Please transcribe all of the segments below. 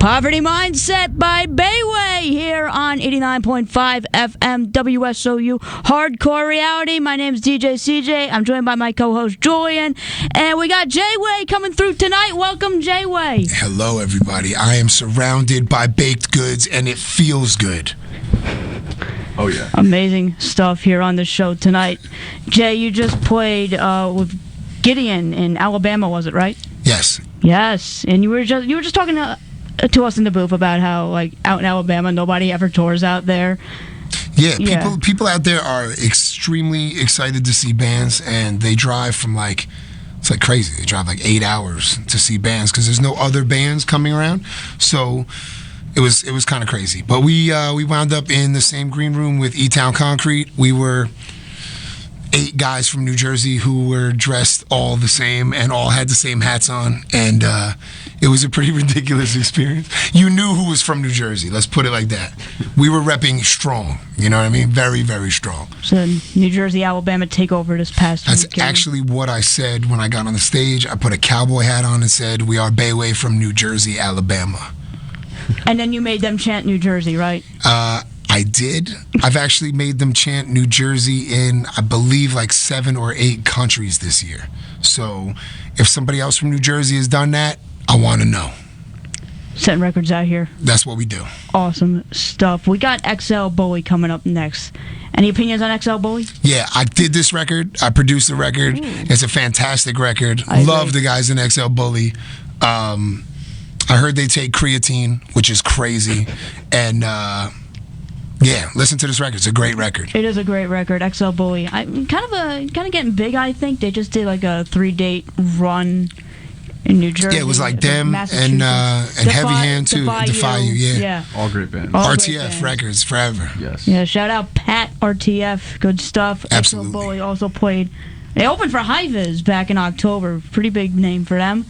Poverty Mindset by Bayway here on 89.5 FM WSOU Hardcore Reality. My name's DJ CJ. I'm joined by my co-host Julian. And we got Jayway coming through tonight. Welcome, Jayway. Hello, everybody. I am surrounded by baked goods, and it feels good. Oh, yeah. Amazing stuff here on the show tonight. Jay, you just played with Gideon in Alabama, was it, right? Yes. Yes. And you were just talking to us in the booth about how, like, out in Alabama, nobody ever tours out there. Yeah, people out there are extremely excited to see bands, and they drive from, like, it's like crazy. They drive like 8 hours to see bands because there's no other bands coming around. So it was kind of crazy. But we wound up in the same green room with E-Town Concrete. We were 8 guys from New Jersey who were dressed all the same and all had the same hats on, and it was a pretty ridiculous experience. You knew who was from New Jersey, let's put it like that. We were repping strong, you know what I mean? Very, very strong. So New Jersey, Alabama takeover this past That's weekend. actually what I said when I got on the stage. I put a cowboy hat on and said, "We are Bayway from New Jersey, Alabama." And then you made them chant New Jersey, right? I did. I've actually made them chant New Jersey in, I believe, like 7 or 8 countries this year. So if somebody else from New Jersey has done that, I want to know. Setting records out here. That's what we do. Awesome stuff. We got XL Bully coming up next. Any opinions on XL Bully? Yeah, I did this record. I produced the record. It's a fantastic record. Love the guys in XL Bully. I heard they take creatine, which is crazy. And yeah, listen to this record. It's a great record. It is a great record. XL Bully. I'm kind of getting big, I think. They just did like a 3-date run in New Jersey. Yeah, it was like them and Heavy Hand too. Defy You, yeah. All great bands. RTF Records forever. Yes. Yeah, shout out Pat RTF. Good stuff. Absolutely. XL Bully also played. They opened for High Vis back in October. Pretty big name for them.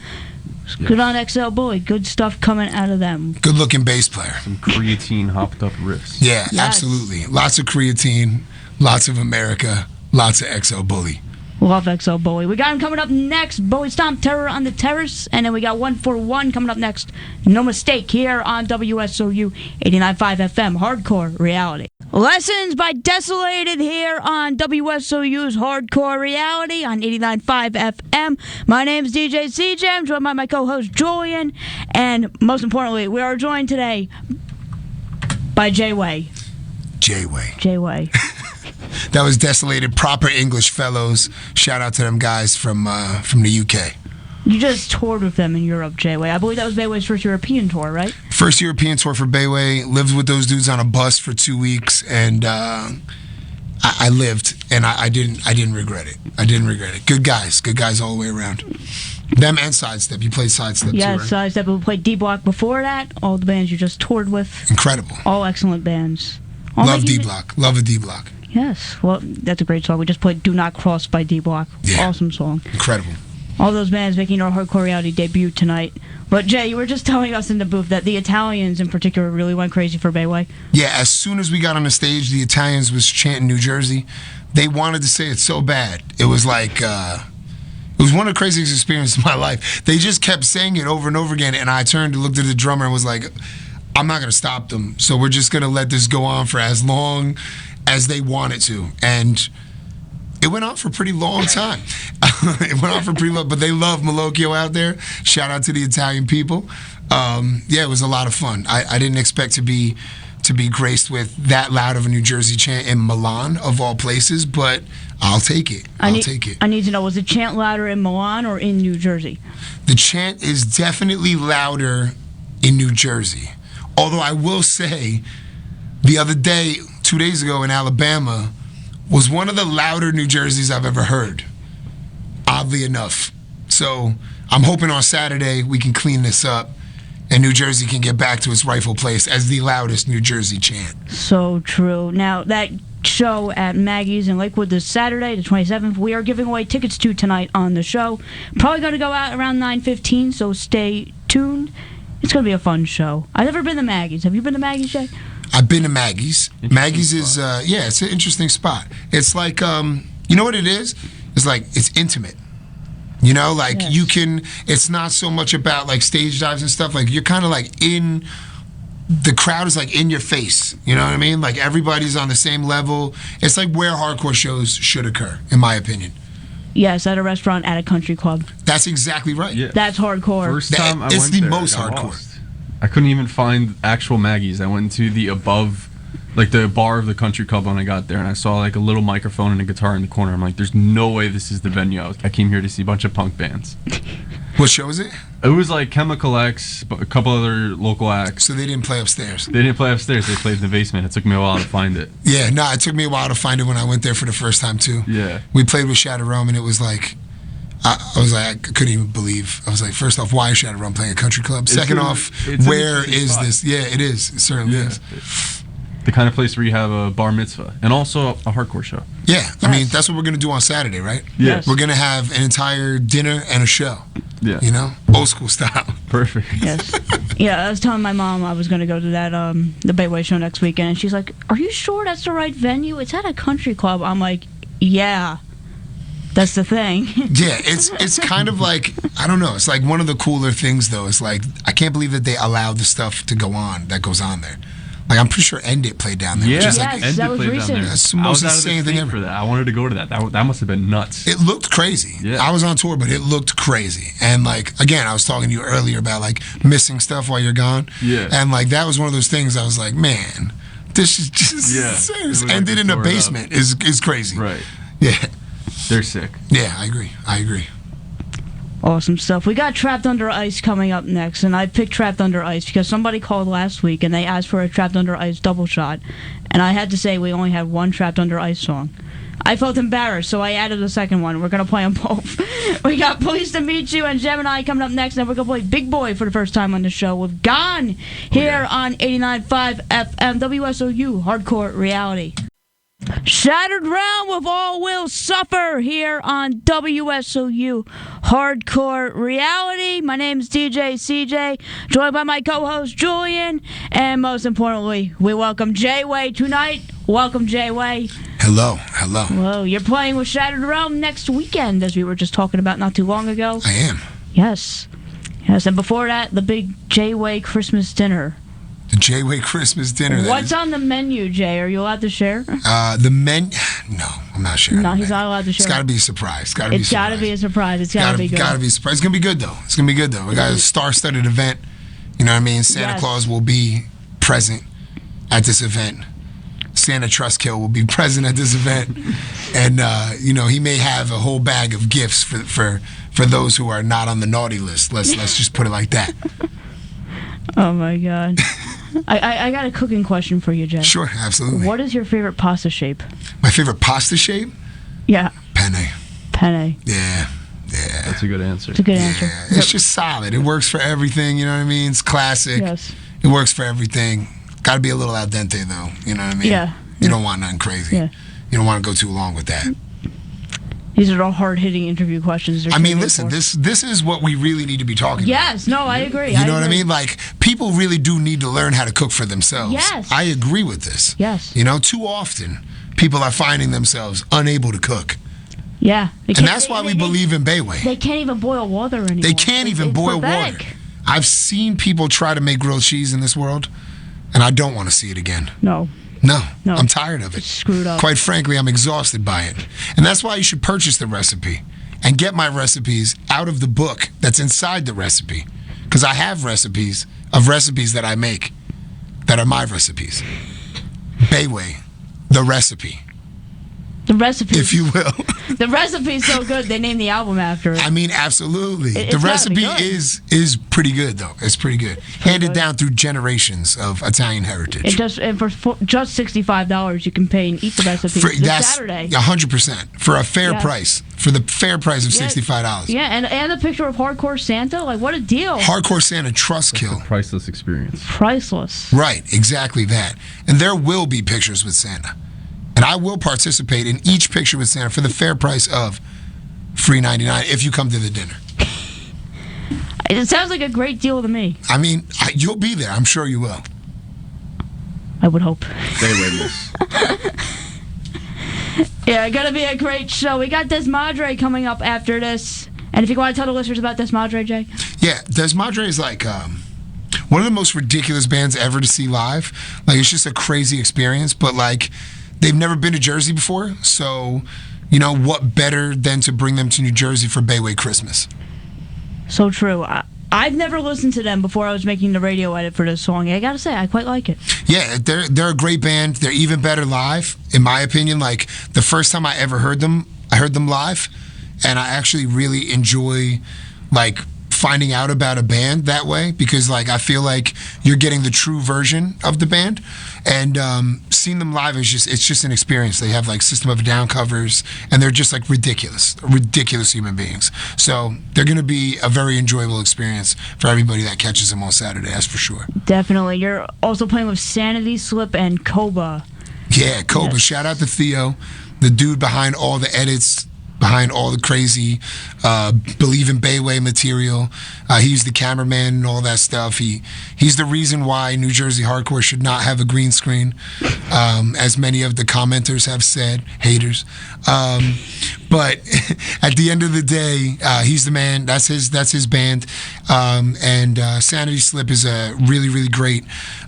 Yes. Good on XL Bully. Good stuff coming out of them. Good looking bass player. Some creatine hopped up riffs. Yeah, Yes. absolutely. Lots of creatine, lots of America, lots of XL Bully. Love XL Bully. We got him coming up next. Bowie Stomp Terror on the Terrace. And then we got 141 coming up next. No Mistake here on WSOU 89.5 FM. Hardcore Reality. Lessons by Desolated here on WSOU's Hardcore Reality on 89.5 FM. My name's DJ CJ. I'm joined by my co-host Julian. And most importantly, we are joined today by Jayway. Jayway. That was Desolated, proper English fellows. Shout out to them guys from the UK. You just toured with them in Europe, Jayway. I believe that was Bayway's first European tour, right? First European tour for Bayway. Lived with those dudes on a bus for 2 weeks, and I lived, and I didn't regret it. I didn't regret it. Good guys all the way around. Them and Sidestep. You played Sidestep too, right? Sidestep. We played D-Block before that. All the bands you just toured with. Incredible. All excellent bands. Love D-Block. Love a D-Block. Yes. Well, that's a great song. We just played Do Not Cross by D-Block. Yeah. Awesome song. Incredible. All those bands making our Hardcore Reality debut tonight. But, Jay, you were just telling us in the booth that the Italians in particular really went crazy for Bayway. Yeah, as soon as we got on the stage, the Italians was chanting New Jersey. They wanted to say it so bad. It was like, it was one of the craziest experiences of my life. They just kept saying it over and over again, and I turned and looked at the drummer and was like, I'm not going to stop them, so we're just going to let this go on for as long as they want it to. And it went on for a pretty long time. It went on for pretty long, but they love Malocchio out there. Shout out to the Italian people. Yeah, it was a lot of fun. I didn't expect to be graced with that loud of a New Jersey chant in Milan, of all places, but I'll take it. I'll take it. I need to know, was the chant louder in Milan or in New Jersey? The chant is definitely louder in New Jersey. Although I will say, the other day, 2 days ago in Alabama, was one of the louder New Jerseys I've ever heard, oddly enough. So I'm hoping on Saturday we can clean this up and New Jersey can get back to its rightful place as the loudest New Jersey chant. So true. Now, that show at Maggie's in Lakewood this Saturday, the 27th, we are giving away tickets to tonight on the show. Probably going to go out around 9:15, so stay tuned. It's going to be a fun show. I've never been to Maggie's. Have you been to Maggie's, Jay? I've been to Maggie's. Maggie's is, yeah, it's an interesting spot. It's like, you know what it is? It's like, it's intimate. You know, like Yes. you can. It's not so much about like stage dives and stuff. Like you're kind of like in. The crowd is like in your face. You know what I mean? Like everybody's on the same level. It's like where hardcore shows should occur, in my opinion. Yes, at a restaurant, at a country club. That's exactly right. Yeah. That's hardcore. First time I It's went the there, most I got hardcore. lost. I couldn't even find actual Maggie's. I went to the above, like the bar of the country club when I got there, and I saw like a little microphone and a guitar in the corner. I'm like, there's no way this is the venue. I came here to see a bunch of punk bands. What show is it? It was like Chemical X, but a couple other local acts. So they didn't play upstairs. They didn't play upstairs. They played in the basement. It took me a while to find it. Yeah, no, it took me a while to find it when I went there for the first time too. Yeah. We played with Shadow Realm, and it was like, I was like, I couldn't even believe. I was like, first off, why is Shadow Realm playing a country club? Second off, it's where an interesting is spot. this? Yeah, it is. It certainly Yeah. is. The kind of place where you have a bar mitzvah and also a hardcore show. Yeah, I mean, Yes. that's what we're gonna do on Saturday, right? Yes. We're gonna have an entire dinner and a show. Yeah. You know, old school style. Perfect. Yes. Yeah, I was telling my mom I was going to go to that the Bayway show next weekend, and she's like, "Are you sure that's the right venue? It's at a country club." I'm like, "Yeah, that's the thing." Yeah, it's kind of like, I don't know. It's like one of the cooler things though. It's like I can't believe that they allowed the stuff to go on that goes on there. Like I'm pretty sure End It played down there. Yeah, which is Yes, like, and that they was played down recent. there. That's the I most was out of the insane thing state ever. for that. I wanted to go to that. That must have been nuts. it looked crazy. Yeah. I was on tour, but it looked crazy. And like again, I was talking to you earlier about like missing stuff while you're gone. Yeah. And like that was one of those things. I was like, man, this is just Yeah. insane. It was like Ended they in a tore it up. basement is crazy. Right. Yeah. They're sick. Yeah, I agree. Awesome stuff. We got Trapped Under Ice coming up next, and I picked Trapped Under Ice because somebody called last week and they asked for a Trapped Under Ice double shot, and I had to say we only had one Trapped Under Ice song. I felt embarrassed, so I added a second one. We're going to play them both. We got Pleased to Meet You and Gemini coming up next, and we're going to play Big Boy for the first time on the show with Gone here on 89.5 FM WSOU Hardcore Reality. Shattered Realm with All Will Suffer here on WSOU Hardcore Reality. My name is DJ CJ, joined by my co-host Julian, and most importantly, we welcome Jayway tonight. Welcome, Jayway. Hello. Whoa, you're playing with Shattered Realm next weekend, as we were just talking about not too long ago. I am. Yes, and before that, the big Jayway Christmas dinner. The Jayway Christmas dinner. What's on the menu, Jay? Are you allowed to share? The men? No, I'm not sure. No, he's not allowed to share. It's got to be a surprise. It's got to be a surprise. It's got to be a surprise. It's got to be good. Got to be a surprise. It's gonna be good though. We got a star-studded event. You know what I mean? Santa Yes. Claus will be present at this event. Santa Trustkill will be present at this event, and you know he may have a whole bag of gifts for those who are not on the naughty list. Let's just put it like that. Oh my God. I got a cooking question for you, Jay. Sure, absolutely. What is your favorite pasta shape? My favorite pasta shape? Yeah, Penne. penne. Yeah. That's a good answer. It's a good answer. Yeah, it's just solid. It works for everything. You know what I mean? It's classic. Yes. It works for everything. Got to be a little al dente though. You know what I mean? Yeah. You don't want nothing crazy. Yeah. You don't want to go too long with that. These are all hard-hitting interview questions. They're I mean, scheduled listen. for. This is what we really need to be talking Yes. No, I agree. about. You know what I mean? Like people really do need to learn how to cook for themselves. Yes. I agree with this. Yes. You know, too often people are finding themselves unable to cook, Yeah. and that's why we believe in Bayway. They can't even boil water anymore. They can't even It's boil pathetic. water. I've seen people try to make grilled cheese in this world, and I don't want to see it again. No. No, No. I'm tired of it. It's screwed up. Quite frankly, I'm exhausted by it. And that's why you should purchase the recipe and get my recipes out of the book that's inside the recipe. Because I have recipes that I make that are my recipes. Bayway, the recipe, The recipe. if you will. The recipe's so good, they named the album after it. I mean, absolutely. It's The gotta be recipe good. is pretty good, though. It's pretty good. Handed good. down through generations of Italian heritage. And for just $65, you can pay and eat the recipe this That's Saturday. 100% for a fair Yeah. price. For the fair price of Yeah. $65. Yeah, and a picture of Hardcore Santa. Like, what a deal. Hardcore Santa Trust Kill. Priceless experience. Priceless. Right, exactly that. And there will be pictures with Santa. And I will participate in each picture with Santa for the fair price of free $99 if you come to the dinner. It sounds like a great deal to me. I mean, you'll be there. I'm sure you will. I would hope. Bayway miss. Yeah, gonna be a great show. We got Desmadre coming up after this. And And if you want to tell the listeners about Desmadre, Jay? Yeah, Desmadre is like one of the most ridiculous bands ever to see live. Like, it's just a crazy experience, but like, they've never been to Jersey before, so, you know, what better than to bring them to New Jersey for Bayway Christmas? So true. I've never listened to them before I was making the radio edit for this song. I gotta say, I quite like it. Yeah, they're a great band. They're even better live, in my opinion. Like, the first time I ever heard them, I heard them live, and I actually really enjoy, like, finding out about a band that way, because like I feel like you're getting the true version of the band, and seeing them live is just an experience. They have like System of a Down covers, and they're just like ridiculous human beings. So they're gonna be a very enjoyable experience for everybody that catches them on Saturday. That's for sure. Definitely. You're also playing with Sanity, Slip, and Koba. Yeah, Koba. Yes. Shout out to Theo, the dude behind all the edits, behind all the crazy Believe in Bayway material. He's the cameraman and all that stuff. He's the reason why New Jersey hardcore should not have a green screen, as many of the commenters have said, haters. But at the end of the day, he's the man. That's his band. And Sanity Slip is a really, really great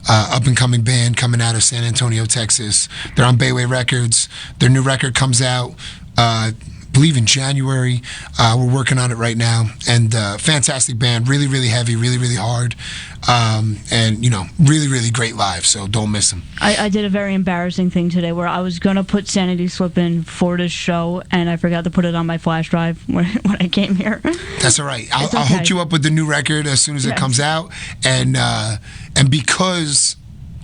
up-and-coming band coming out of San Antonio, Texas. They're on Bayway Records. Their new record comes out believe in January. We're working on it right now, and fantastic band, really, really heavy, really, really hard, and you know, really, really great live. So don't miss them. I did a very embarrassing thing today where I was gonna put Sanity Slip in for this show, and I forgot to put it on my flash drive when I came here. That's all right. I'll okay. hook you up with the new record as soon as it comes out, and because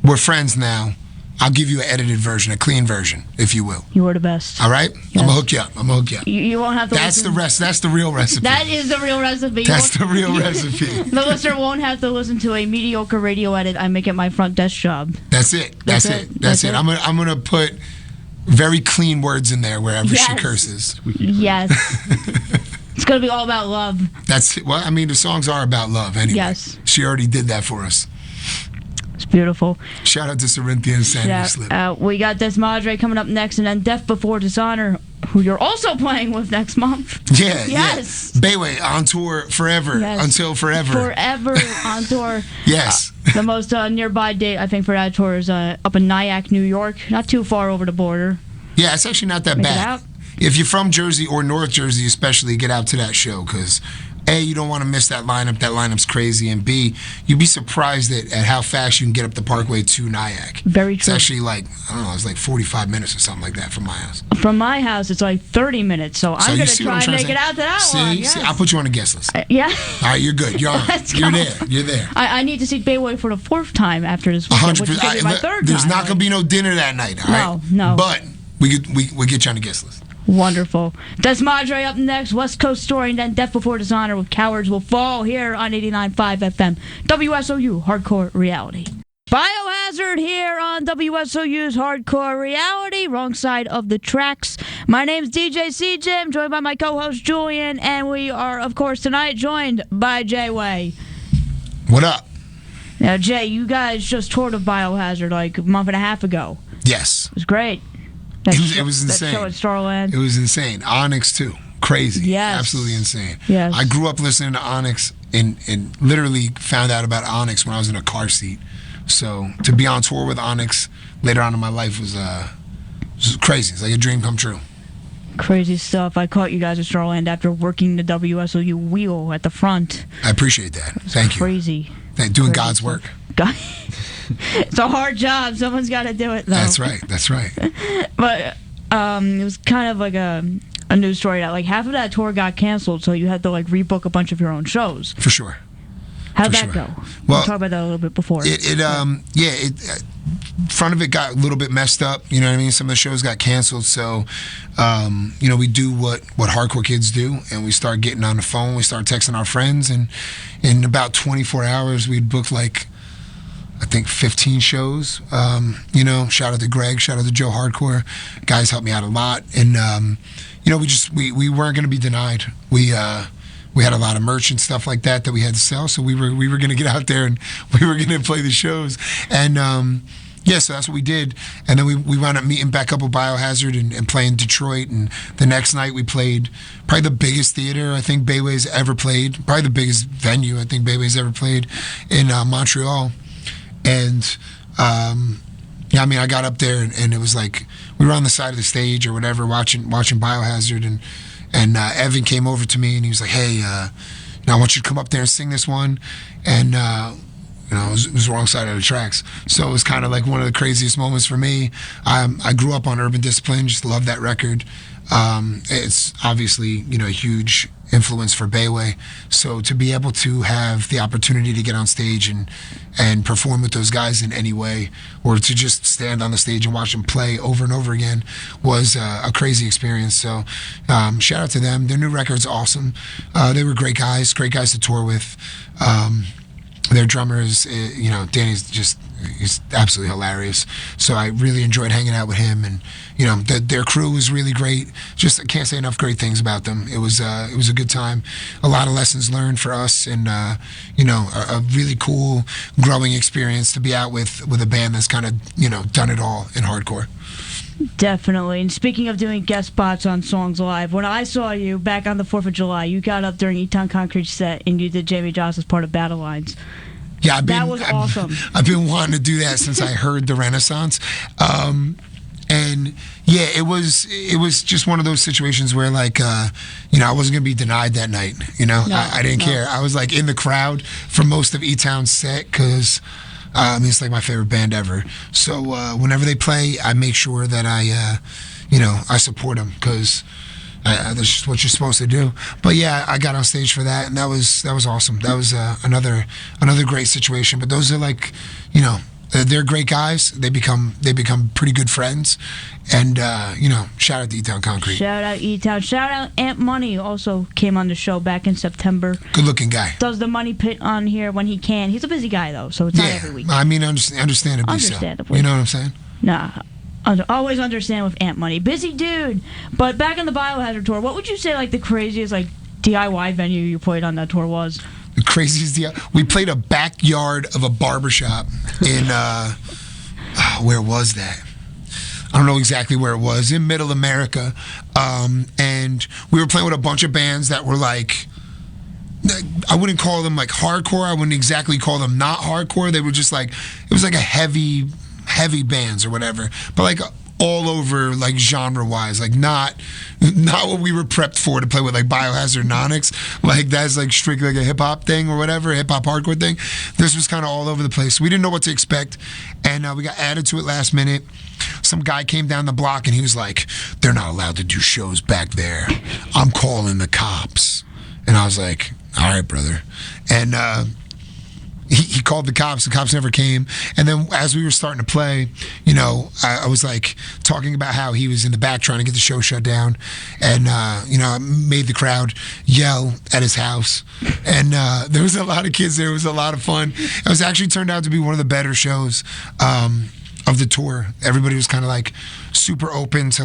we're friends now, I'll give you an edited version, a clean version, if you will. You are the best. All right? Yes. I'm going to hook you up. You won't have to That's listen. the rest. That's the real recipe. That is the real recipe. That's the real recipe. The listener won't have to listen to a mediocre radio edit I make at my front desk job. That's it. That's it. I'm gonna put very clean words in there wherever she curses. Yes. It's going to be all about love. That's it. Well, I mean, the songs are about love anyway. Yes. She already did that for us. It's beautiful. Shout out to Corinthia and Sanity Slip. We got Desmadre coming up next, and then Death Before Dishonor, who you're also playing with next month. Yeah, yes. Yeah. Bayway on tour forever, until forever. Forever on tour. Yes. The most nearby date, I think, for that tour is up in Nyack, New York. Not too far over the border. Yeah, it's actually not that bad. If you're from Jersey or North Jersey especially, get out to that show, because A, you don't want to miss that lineup. That lineup's crazy. And B, you'd be surprised at how fast you can get up the Parkway to Nyack. Very true. It's actually like, I don't know, it's like 45 minutes or something like that from my house. From my house, it's like 30 minutes. So I'm going to try and make it out to that one. Yes. See, I'll put you on a guest list. Yeah. All right, you're good. You're on. You're there. You're there. I need to see Bayway for the fourth time after this weekend, which is going to be my third time. There's not going to be no dinner that night, all right? No. But we get you on a guest list. Wonderful. Desmadre up next, West Coast Story, and then Death Before Dishonor with Cowards Will Fall here on 89.5 FM. WSOU, Hardcore Reality. Biohazard here on WSOU's Hardcore Reality, wrong side of the tracks. My name's DJ CJ, I'm joined by my co-host Julian, and we are, of course, tonight joined by Jayway. What up? Now, Jay, you guys just toured of Biohazard like a month and a half ago. Yes. It was great. It was insane. That show at Starland. It was insane. Onyx, too. Crazy. Yes. Absolutely insane. Yes. I grew up listening to Onyx and literally found out about Onyx when I was in a car seat. So to be on tour with Onyx later on in my life was crazy. It's like a dream come true. Crazy stuff. I caught you guys at Starland after working the WSOU wheel at the front. I appreciate that. Thank you. Crazy. Doing God's work. It's a hard job. Someone's got to do it, though. That's right. But it was kind of like a news story that like half of that tour got canceled, so you had to like rebook a bunch of your own shows. For sure. How'd that go? Well, we'll talk about that a little bit before. Front of it got a little bit messed up. You know what I mean? Some of the shows got canceled. So, we do what hardcore kids do, and we start getting on the phone. We start texting our friends, and in about 24 hours, we'd booked like, I think 15 shows. Shout out to Greg, shout out to Joe Hardcore. Guys helped me out a lot, and we weren't going to be denied. We had a lot of merch and stuff like that we had to sell, so we were going to get out there and we were going to play the shows. And Yeah, so that's what we did. And then we wound up meeting back up with Biohazard and playing Detroit. And the next night we played probably the biggest theater I think Bayway's ever played. Probably the biggest venue I think Bayway's ever played in Montreal. And, yeah, I mean, I got up there and it was like we were on the side of the stage or whatever watching Biohazard. And Evan came over to me and he was like, hey, I want you to come up there and sing this one. And, it was the wrong side of the tracks. So it was kind of like one of the craziest moments for me. I grew up on Urban Discipline, just love that record. It's obviously, a huge influence for Bayway. So to be able to have the opportunity to get on stage and perform with those guys in any way, or to just stand on the stage and watch them play over and over again was a crazy experience. So shout out to them. Their new record's awesome. They were great guys to tour with. Their drummer is, Danny's he's absolutely hilarious. So I really enjoyed hanging out with him, and their crew was really great. Just I can't say enough great things about them. It was a good time, a lot of lessons learned for us, and a really cool growing experience to be out with a band that's kind of done it all in hardcore. Definitely. And speaking of doing guest spots on Songs Live, when I saw you back on the 4th of July, you got up during E-Town Concrete's set and you did Jamie Joss as part of Battle Lines. Yeah, that was awesome. I've been wanting to do that since I heard the Renaissance. And yeah, it was just one of those situations where I wasn't gonna be denied that night. I didn't care. I was like in the crowd for most of E-Town's set because it's like my favorite band ever. So whenever they play, I make sure that I support them because that's just what you're supposed to do. But yeah, I got on stage for that, and that was awesome. That was another great situation. But those are they're great guys. They become pretty good friends, and shout out to E-Town Concrete. Shout out E-Town. Shout out Ant Money. Also came on the show back in September. Good looking guy. Does the Money Pit on here when he can. He's a busy guy though, so it's not every week. I mean, understandably so. You know what I'm saying? Nah. Always understand with Ant Money. Busy dude. But back on the Biohazard tour, what would you say the craziest DIY venue you played on that tour was? The craziest we played a backyard of a barbershop in where was that? I don't know exactly where it was, in Middle America. And we were playing with a bunch of bands that were I wouldn't call them hardcore. I wouldn't exactly call them not hardcore. They were just it was a heavy bands or whatever, but all over genre wise, not what we were prepped for to play with Biohazard and Onyx. That's strictly a hip hop thing or whatever, hip hop hardcore thing. This was kind of all over the place. We didn't know what to expect, and we got added to it last minute. Some guy came down the block and he was like, "They're not allowed to do shows back there. I'm calling the cops." And I was like, "All right, brother." And he called the cops. The cops never came. And then as we were starting to play, I was talking about how he was in the back trying to get the show shut down. And, I made the crowd yell at his house. And there was a lot of kids there. It was a lot of fun. It was actually turned out to be one of the better shows of the tour. Everybody was kind of super open to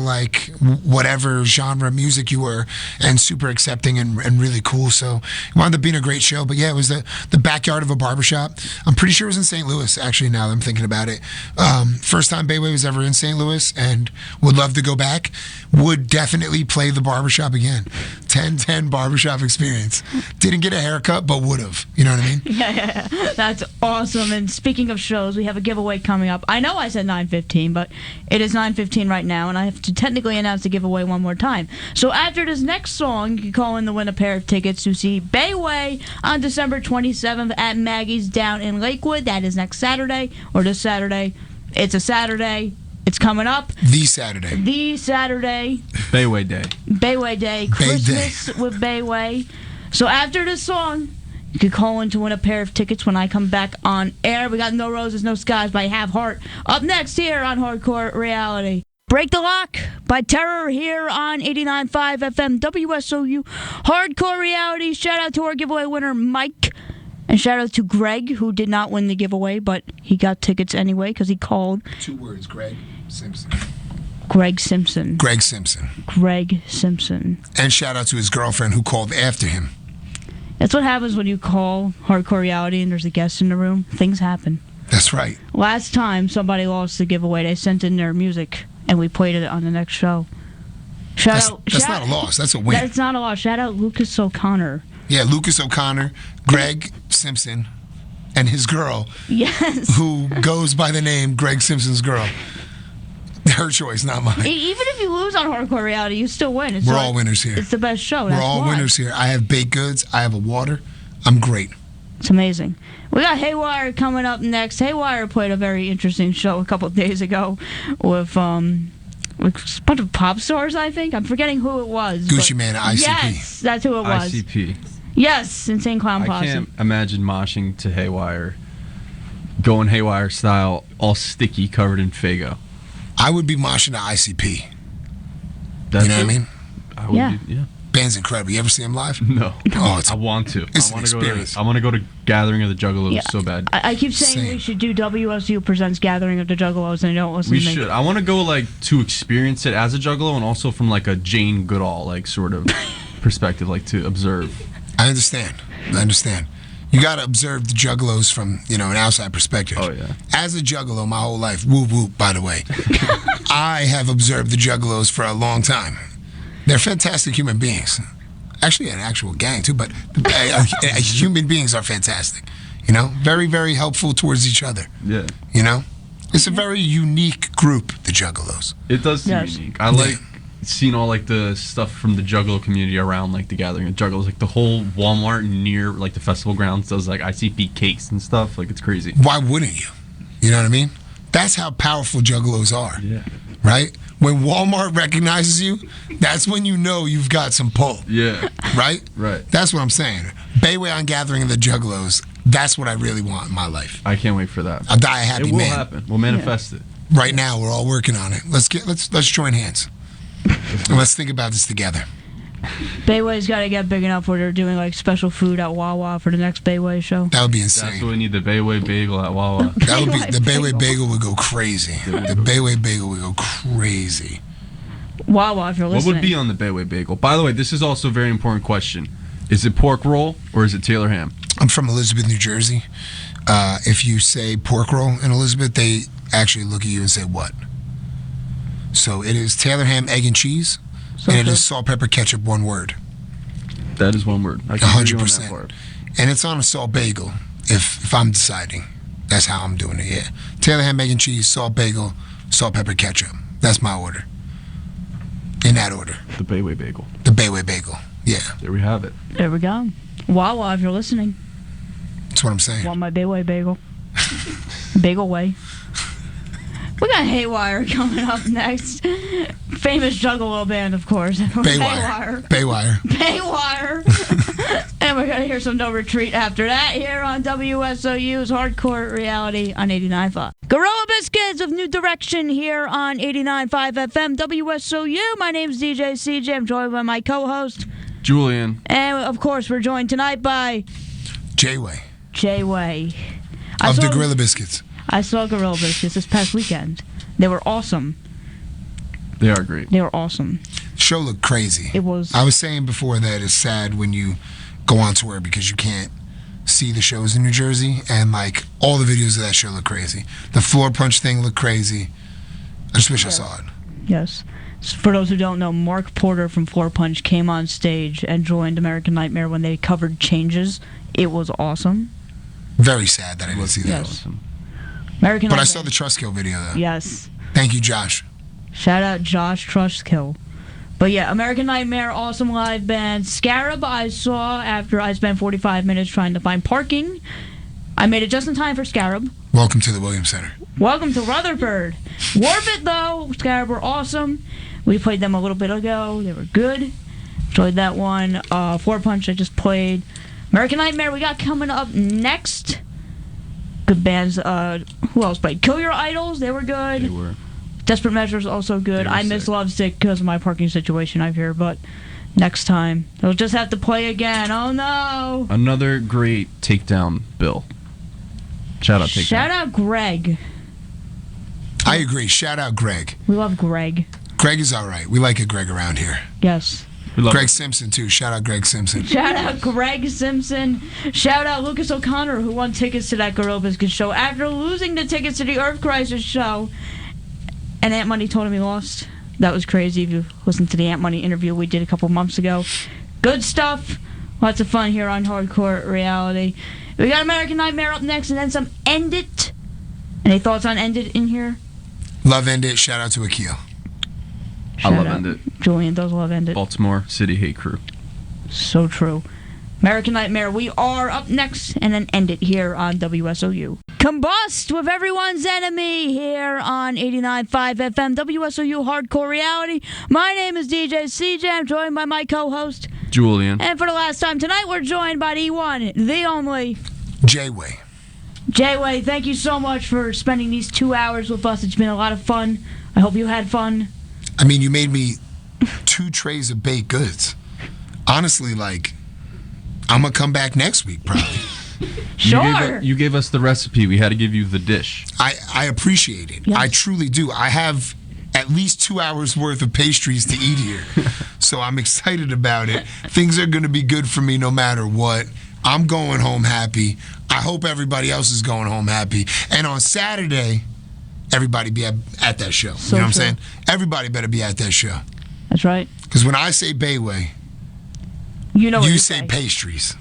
whatever genre of music you were, and super accepting and really cool. So it wound up being a great show. But yeah, it was the backyard of a barbershop. I'm pretty sure it was in St. Louis, actually, now that I'm thinking about it. First time Bayway was ever in St. Louis, and would love to go back. Would definitely play the barbershop again. 10-10 barbershop experience. Didn't get a haircut, but would have. You know what I mean? Yeah. That's awesome. And speaking of shows, we have a giveaway coming up. I know I said 9:15, but it is 9:15 right now, and I have to technically announce the giveaway one more time. So after this next song, you can call in to win a pair of tickets to see Bayway on December 27th at Maggie's down in Lakewood. That is next Saturday, or this Saturday. It's a Saturday. It's coming up. The Saturday. Bayway Day. Bayway Day. Christmas with Bayway. So after this song, you can call in to win a pair of tickets when I come back on air. We got No Roses, No Skies by Have Heart up next here on Hardcore Reality. Break the Lock by Terror here on 89.5 FM WSOU Hardcore Reality. Shout out to our giveaway winner, Mike. And shout out to Greg, who did not win the giveaway, but he got tickets anyway because he called. 2 words, Greg Simpson. Greg Simpson. Greg Simpson. Greg Simpson. And shout out to his girlfriend who called after him. That's what happens when you call Hardcore Reality and there's a guest in the room. Things happen. That's right. Last time somebody lost the giveaway, they sent in their music, and we played it on the next show. That's not a loss. That's a win. That's not a loss. Shout out Lucas O'Connor. Yeah, Lucas O'Connor, Greg Simpson, and his girl, Yes. who goes by the name Greg Simpson's girl. Her choice, not mine. Even if you lose on Hardcore Reality, you still win. We're all winners here. It's the best show. We're all winners here. I have baked goods. I have a water. I'm great. It's amazing. We got Haywire coming up next. Haywire played a very interesting show a couple of days ago with a bunch of pop stars, I think. I'm forgetting who it was. Gucci Mane, ICP. Yes, that's who it was. ICP. Yes, Insane Clown Posse. I can't imagine moshing to Haywire, going Haywire style, all sticky, covered in Faygo. I would be moshing to ICP. That's You know what I mean? I would Yeah. yeah. Band's incredible. You ever see him live? No. Oh, it's I want to. it's I an want to experience. I want to go to Gathering of the Juggalos so bad. I keep saying Same. we should do WSU Presents Gathering of the Juggalos, and I don't listen We to me. should. I want to go like to experience it as a Juggalo, and also from like a Jane Goodall like sort of perspective, like to observe. I understand. You got to observe the juggalos from, an outside perspective. Oh, yeah. As a juggalo my whole life, whoop whoop, by the way, I have observed the juggalos for a long time. They're fantastic human beings. Actually, an actual gang, too, but human beings are fantastic. Very, very helpful towards each other. Yeah. It's a very unique group, the juggalos. It does seem Yes. unique. I like seeing all like the stuff from the Juggalo community around like the Gathering of Juggalos. Like the whole Walmart near like the festival grounds does like ICP cakes and stuff. Like it's crazy. Why wouldn't you? You know what I mean? That's how powerful juggalos are. Yeah. Right? When Walmart recognizes you, that's when you know you've got some pull. Yeah. Right? Right. That's what I'm saying. Bayway on Gathering of the Juggalos, that's what I really want in my life. I can't wait for that. I'll die a happy It will man. happen. We'll manifest it. Right now, we're all working on it. Let's join hands. And let's think about this together. Bayway's got to get big enough where they're doing like special food at Wawa for the next Bayway show. That would be That's insane. what we need, the Bayway bagel at Wawa. That would be the Bayway Bayway Bagel would go crazy. The Bayway Bagel would go crazy. Wawa, if you're What listening. would be on the Bayway bagel? By the way, this is also a very important question. Is it pork roll or is it Taylor ham? I'm from Elizabeth, New Jersey. If you say pork roll in Elizabeth, they actually look at you and say, what? So it is Taylor ham, egg, and cheese. And it is salt, pepper, ketchup, one word. That is one word. I can agree on that 100%. part. And it's on a salt bagel, if I'm deciding. That's how I'm doing it, yeah. Taylor ham, egg, and cheese, salt bagel, salt, pepper, ketchup. That's my order. In that order. The Bayway bagel. The Bayway Bagel. Yeah, There we have it. There we go. Wawa, if you're listening. that's what I'm saying. Want my Bayway bagel. Bagel way. We got Haywire coming up next. Famous Juggalo band, of course. Baywire. Haywire. Baywire. Baywire. And we're going to hear some No Retreat after that here on WSOU's Hardcore Reality on 89.5. Gorilla Biscuits of New Direction here on 89.5 FM WSOU. My name's DJ CJ. I'm joined by my co-host. Julian. And, of course, we're joined tonight by Jayway. Jayway. Of the Gorilla Biscuits. I saw Gorilla Biscuits this past weekend. They were awesome. They are great. They were awesome. Show looked crazy. It was. I was saying before that it's sad when you go on tour because you can't see the shows in New Jersey, and like all the videos of that show look crazy. The floor punch thing looked crazy. I just wish I saw it. Yes. For those who don't know, Mark Porter from Floor Punch came on stage and joined American Nightmare when they covered Changes. It was awesome. Very sad that I didn't see that. Yes. Awesome. American But I Nightmare. saw the Trustkill video though. Yes. Thank you, Josh. Shout out Josh Trustkill. But yeah, American Nightmare, awesome live band. Scarab I saw after I spent 45 minutes trying to find parking. I made it just in time for Scarab. Welcome to the Williams Center. Welcome to Rutherford. Warbit though, Scarab were awesome. We played them a little bit ago. They were good. Enjoyed that one. Floor Punch I just played. American Nightmare we got coming up next. Good bands. Who else played? Kill Your Idols. They were good. They were. Desperate Measures also good. They were I miss sick. Lovesick because of my parking situation I hear, but next time they'll just have to play again. Oh no! Another great takedown bill. Shout out takedown. Shout out Greg. I agree. Shout out Greg. We love Greg. Greg is all right. We like a Greg around here. Yes. We love Greg it. Simpson, too. Shout out Greg Simpson. Shout out Greg Simpson. Shout out Lucas O'Connor, who won tickets to that Gorilla Biscuit show after losing the tickets to the Earth Crisis show. And Ant Money told him he lost. That was crazy if you listened to the Ant Money interview we did a couple months ago. Good stuff. Lots of fun here on Hardcore Reality. We got American Nightmare up next and then some End It. Any thoughts on End It in here? Love End It. Shout out to Akil. I love End It. Julian does love End It. Baltimore City Hate Crew. So true. American Nightmare, we are up next, and then End It here on WSOU. Combust with everyone's enemy here on 89.5 FM, WSOU Hardcore Reality. My name is DJ CJ. I'm joined by my co-host, Julian. and for the last time tonight, we're joined by the one, the only, Jayway. Jayway. Thank you so much for spending these 2 hours with us. It's been a lot of fun. I hope you had fun. I mean, you made me 2 trays of baked goods. Honestly, like, I'm going to come back next week, probably. Sure. You gave us the recipe. We had to give you the dish. I appreciate it. Yes. I truly do. I have at least 2 hours worth of pastries to eat here. So I'm excited about it. Things are going to be good for me no matter what. I'm going home happy. I hope everybody else is going home happy. And on Saturday, everybody be at that show. So you know what true. I'm saying? Everybody better be at that show. That's right. Because when I say Bayway, You know what you to say pastries,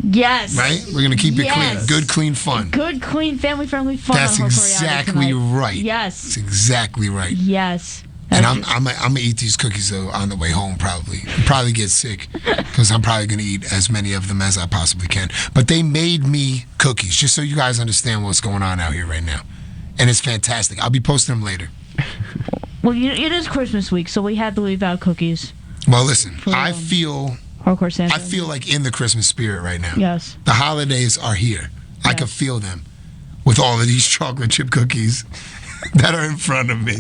Yes. right? We're going to keep it Yes. clean. Good, clean fun. Good, clean, family-friendly fun. That's on Hardcore Reality exactly tonight. right. Yes. That's exactly right. Yes. And That's- I'm gonna eat these cookies though on the way home probably. Probably get sick because I'm probably gonna eat as many of them as I possibly can. But they made me cookies just so you guys understand what's going on out here right now, and it's fantastic. I'll be posting them later. Well, it is Christmas week, so we had to leave out cookies. Well, listen, For, I feel Hardcore Santa. like in the Christmas spirit right now. Yes. The holidays are here. I can feel them with all of these chocolate chip cookies that are in front of me.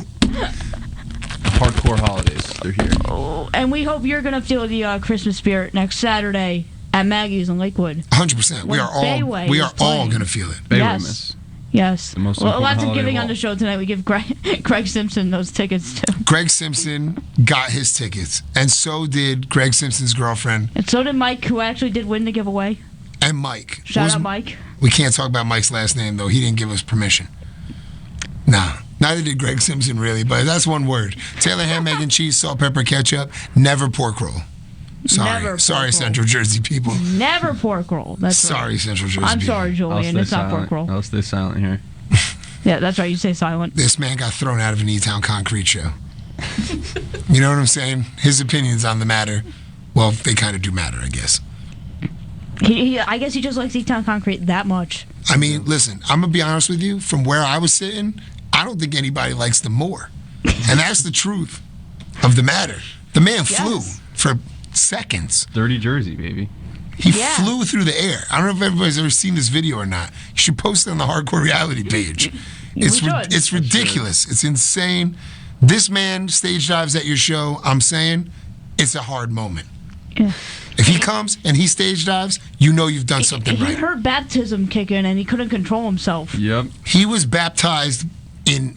Hardcore holidays. They're here. Oh, and we hope you're gonna feel the Christmas spirit next Saturday at Maggie's in Lakewood. 100%. We When are all Bayway we is are all playing. gonna feel it. Bayway Yes. Miss. Yes. The most Well, important lots of holiday giving of on all. the show tonight. We give Greg Simpson those tickets too. Greg Simpson got his tickets, and so did Greg Simpson's girlfriend And so did Mike, who actually did win the giveaway. and Mike. Shout out Mike. We can't talk about Mike's last name though. He didn't give us permission. Nah, neither did Greg Simpson really, but that's one word. Taylor ham, egg and cheese, salt, pepper, ketchup. Never pork roll. Sorry, Never pork sorry, roll. Central Jersey people. Never pork roll. That's right. Sorry, Central Jersey. I'm people. sorry, I'll Julian. stay It's not silent. pork roll. I'll stay silent here. Yeah, that's right. You say silent. This man got thrown out of an E-Town Concrete show. You know what I'm saying? His opinions on the matter, well, they kind of do matter, I guess. I guess he just likes E-Town Concrete that much. I mean, listen, I'm going to be honest with you. From where I was sitting, I don't think anybody likes them more. And that's the truth of the matter. The man flew Yes. for seconds. Dirty Jersey, baby. He Yeah. flew through the air. I don't know if everybody's ever seen this video or not. You should post it on the Hardcore Reality page. It's should. it's ridiculous. It's insane. This man stage dives at your show. I'm saying it's a hard moment. Yeah. If he comes and he stage dives, you know you've done something He right. heard baptism kick in and he couldn't control himself. Yep. He was baptized in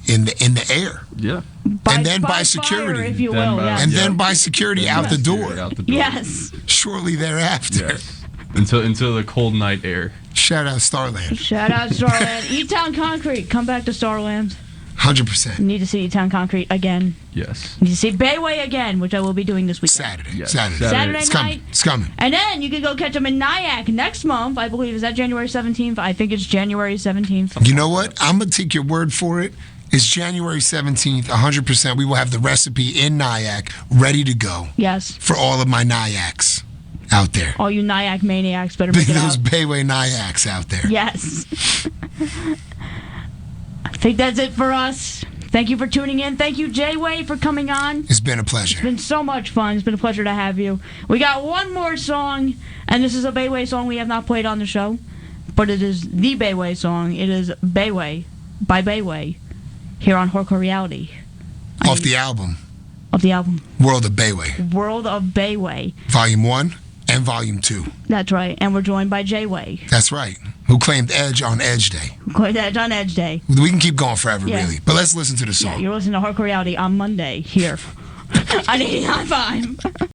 the air, Yeah. and then by fire, security. if you Then will. by- Yes. and then by security out the door. Out the door. Yes. Shortly thereafter. Yes. Until the cold night air. Shout out Starland. Shout out Starland. E-Town Concrete. Come back to Starland. 100%. Need to see E-Town Concrete again. Yes. Need to see Bayway again, which I will be doing this weekend. Saturday. Yes. Saturday. Saturday It's night. coming. It's coming. And then you can go catch them in Nyack next month. I believe, is that January 17th? I think it's January 17th. You know what? I'm going to take your word for it. It's January 17th, 100%. We will have the recipe in Nyack ready to go Yes. for all of my Nyaks out there. All you Nyack maniacs better make it Those out. Bayway Nyaks out there. Yes. I think that's it for us. Thank you for tuning in. Thank you, Jayway, for coming on. It's been a pleasure. It's been so much fun. It's been a pleasure to have you. We got one more song, and this is a Bayway song we have not played on the show, but it is the Bayway song. It is Bayway by Bayway here on Hardcore Reality. Off the album, Of the album World of Bayway, World of Bayway. Volume 1 and Volume 2. That's right. And we're joined by Jayway. That's right. Who claimed Edge on Edge Day. Quite Edge on Edge Day. We can keep going forever, Yeah. really. But let's listen to the Yeah, song. you're listening to Hardcore Reality on Monday here on 89.5.